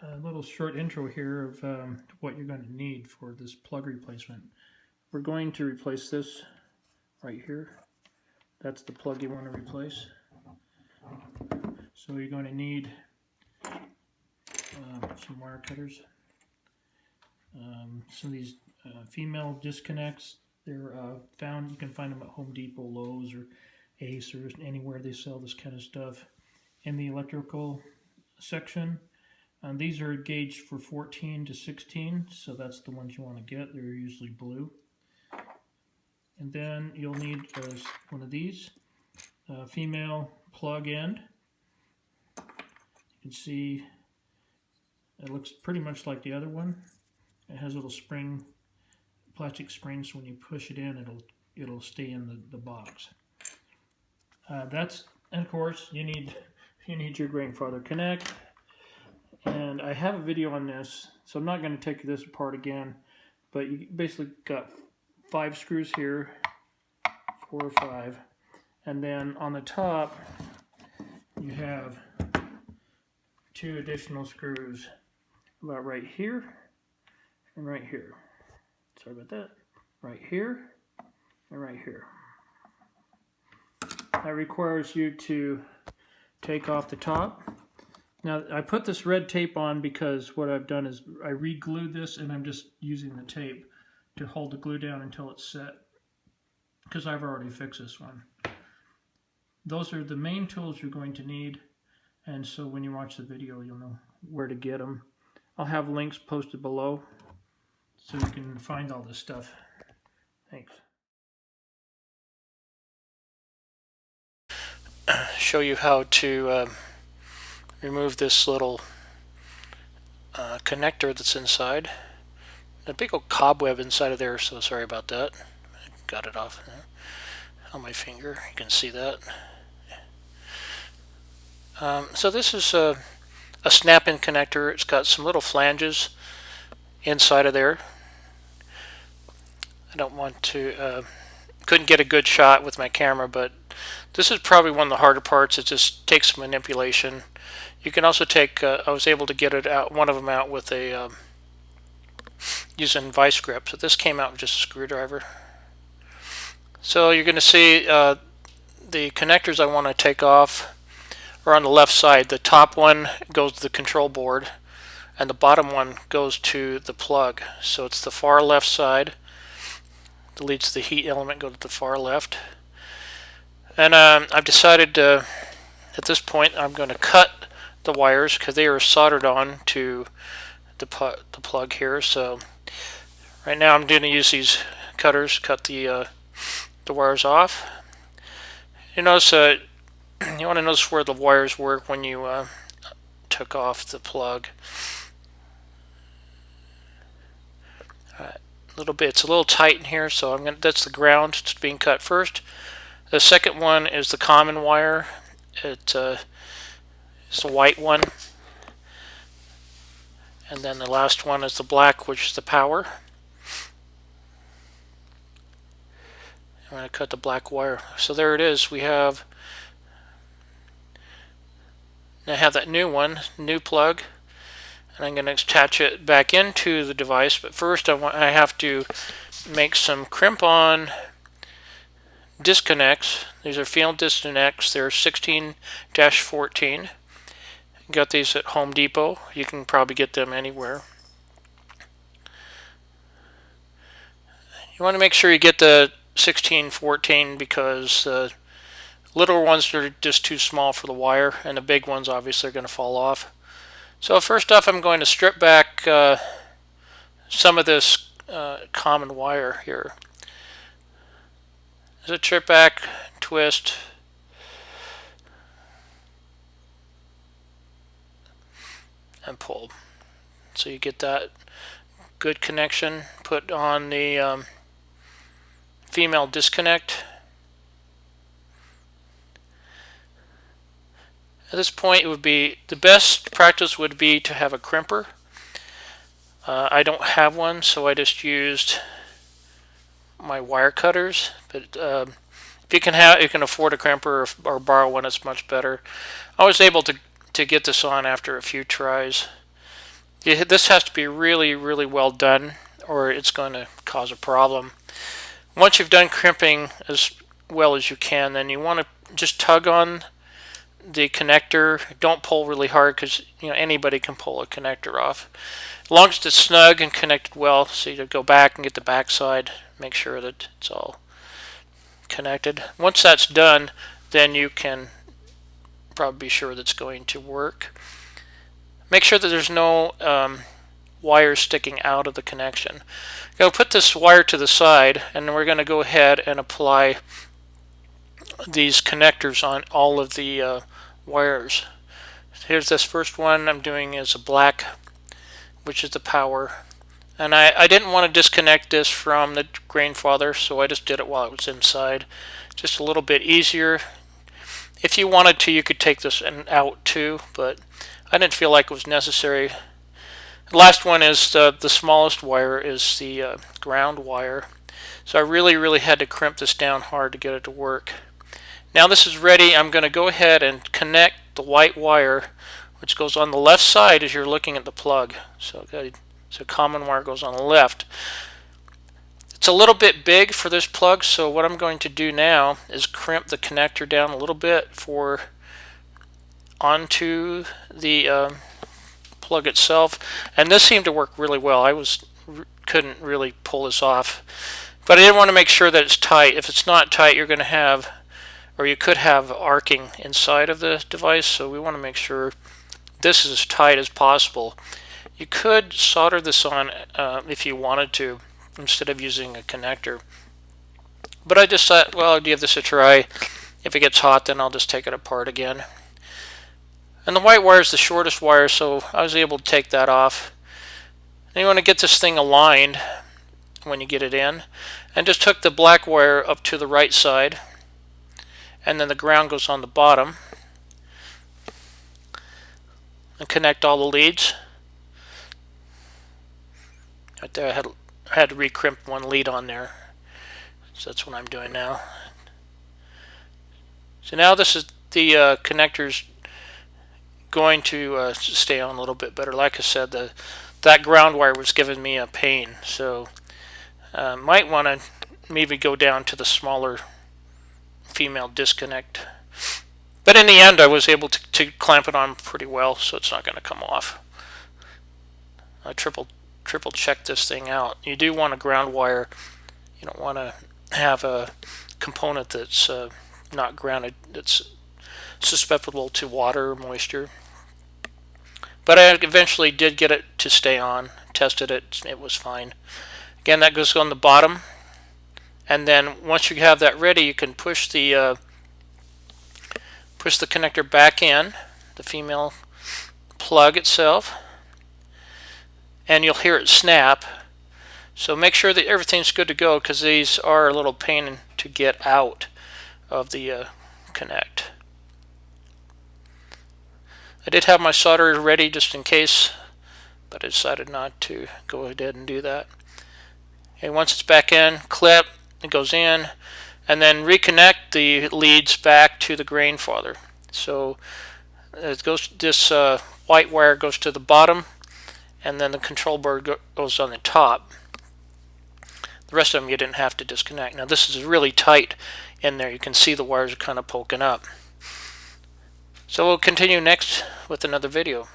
A little short intro here of what you're going to need for this plug replacement. We're going to replace this right here. That's the plug you want to replace. So you're going to need some wire cutters. Some of these female disconnects, they're found, you can find them at Home Depot, Lowe's, or Ace, or anywhere they sell this kind of stuff. In the electrical section, these are gauged for 14 to 16, so that's the ones you want to get. They're usually blue. And then you'll need one of these, female plug end. You can see it looks pretty much like the other one. It has a little spring, plastic spring, so when you push it in, it'll stay in the box. And of course you need your grandfather connect. And I have a video on this, so I'm not going to take this apart again, but you basically got 5 screws here, 4 or 5, and then on the top you have 2 additional screws about right here and right here. Sorry about that. Right here and right here. That requires you to take off the top. Now, I put this red tape on because what I've done is I re-glued this, and I'm just using the tape to hold the glue down until it's set, because I've already fixed this one. Those are the main tools you're going to need, and so when you watch the video, you'll know where to get them. I'll have links posted below so you can find all this stuff. Thanks. Show you how to remove this little connector that's inside. A big old cobweb inside of there, so sorry about that. I got it off on my finger. You can see that. So this is a snap-in connector. It's got some little flanges inside of there. I don't want to, couldn't get a good shot with my camera, but this is probably one of the harder parts. It just takes manipulation. You can also take, I was able to get it out, one of them out with a, using vice grip. So this came out with just a screwdriver. So you're going to see the connectors I want to take off are on the left side. The top one goes to the control board, and the bottom one goes to the plug. So it's the far left side that leads to the heat element, go to the far left. And I've decided at this point I'm going to cut the wires because they are soldered on to the plug here. So right now I'm going to use these cutters, cut the wires off. You notice you want to notice where the wires work when you took off the plug. A little bit, it's a little tight in here, so that's the ground. It's being cut first. The second one is the common wire. It is the white one. And then the last one is the black, which is the power. I'm going to cut the black wire. So there it is. I have that new one, new plug, and I'm going to attach it back into the device. But first I have to make some crimp-on disconnects. These are field disconnects. They're 16-14. Got these at Home Depot. You can probably get them anywhere. You want to make sure you get the 16-14 because the little ones are just too small for the wire, and the big ones obviously are going to fall off. So first off, I'm going to strip back some of this common wire here. So strip back, twist, and pull. So you get that good connection. Put on the female disconnect. At this point, the best practice would be to have a crimper. I don't have one, so I just used my wire cutters. But if you can afford a crimper or borrow one, it's much better. I was able to get this on after a few tries. This has to be really, really well done, or it's going to cause a problem. Once you've done crimping as well as you can, then you want to just tug on the connector. Don't pull really hard, because anybody can pull a connector off. As long as it's snug and connected well, so you go back and get the back side, make sure that it's all connected. Once that's done, then you can probably be sure that's going to work. Make sure that there's no wires sticking out of the connection. Go put this wire to the side, and we're going to go ahead and apply these connectors on all of the wires. Here's this first one I'm doing is a black, which is the power. And I didn't want to disconnect this from the Grainfather, so I just did it while it was inside. Just a little bit easier. If you wanted to, you could take this out too, but I didn't feel like it was necessary. The last one is the smallest wire is the ground wire. So I really had to crimp this down hard to get it to work. Now this is ready. I'm going to go ahead and connect the white wire, which goes on the left side as you're looking at the plug. So common wire goes on the left. It's a little bit big for this plug, so what I'm going to do now is crimp the connector down a little bit onto the plug itself, and this seemed to work really well. I couldn't really pull this off, but I did want to make sure that it's tight. If it's not tight, you're going to have, or you could have, arcing inside of the device, so we want to make sure this is as tight as possible. You could solder this on if you wanted to, instead of using a connector. But I just thought, well, I'll give this a try. If it gets hot, then I'll just take it apart again. And the white wire is the shortest wire, so I was able to take that off. And you want to get this thing aligned when you get it in. And just hook the black wire up to the right side. And then the ground goes on the bottom. And connect all the leads. Right there, I had to recrimp one lead on there. So that's what I'm doing now. So now this is the connectors going to stay on a little bit better. Like I said, that ground wire was giving me a pain, so might want to maybe go down to the smaller female disconnect. But in the end, I was able to clamp it on pretty well, so it's not going to come off. I triple check this thing out. You do want a ground wire. You don't want to have a component that's not grounded, that's susceptible to water or moisture. But I eventually did get it to stay on. Tested it. It was fine. Again, that goes on the bottom. And then once you have that ready, you can push the connector back in, the female plug itself, and you'll hear it snap. So make sure that everything's good to go, because these are a little pain to get out of the connect. I did have my solder ready just in case, but I decided not to go ahead and do that. Okay, once it's back in, clip, it goes in, and then reconnect the leads back to the Grainfather. So it goes, this white wire goes to the bottom, and then the control board goes on the top. The rest of them you didn't have to disconnect. Now this is really tight in there. You can see the wires are kind of poking up. So we'll continue next with another video.